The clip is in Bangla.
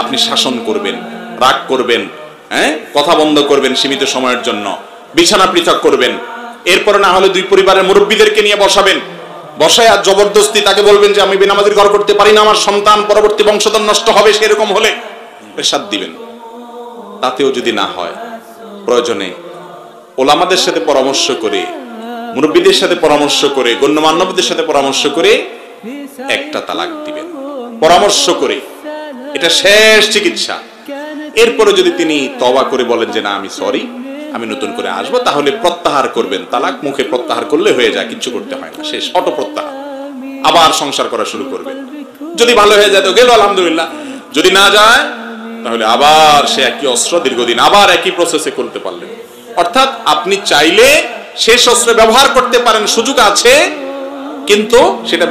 আপনি শাসন করবেন, রাগ করবেন, কথা বন্ধ করবেন সীমিত সময়ের জন্য, বিছানা পৃথক করবেন, এরপর না হলে দুই পরিবারের মুরব্বীদেরকে নিয়ে বসাবেন, বসায় আর জবরদস্তি তাকে বলবেন যে আমি বেনামাজির ঘর করতে পারি না, আমার সন্তান পরবর্তী বংশধর নষ্ট হবে, সেরকম হলে ইরশাদ দিবেন। তাতেও যদি না হয়, প্রয়োজনে ওলামাদের সাথে পরামর্শ করে, মুরব্বীদের সাথে পরামর্শ করে, গণ্যমান্যদের সাথে পরামর্শ করে একটা তালাক দিবেন, পরামর্শ করে। এটা শেষ চিকিৎসা। এরপরে যদি তিনি তওবা করে বলেন যে না আমি সরি, আমি নতুন করে আসবো, তাহলে প্রত্যাহার করবেন। তালাক মুখে প্রত্যাহার করলে হয়ে যায়, কিচ্ছু করতে হয় না, শেষ, অটো প্রত্যাহার। আবার সংসার করা শুরু করবেন। যদি ভালো হয়ে যায় তো গেল আলহামদুলিল্লাহ, যদি না যায় তাহলে আবার সে একই অস্ত্র দীর্ঘদিন আবার একই প্রসেসে করতে পারলেন। অর্থাৎ আপনি চাইলে শেষ অস্ত্র ব্যবহার করতে পারেন, সুযোগ আছে, কিন্তু সেটা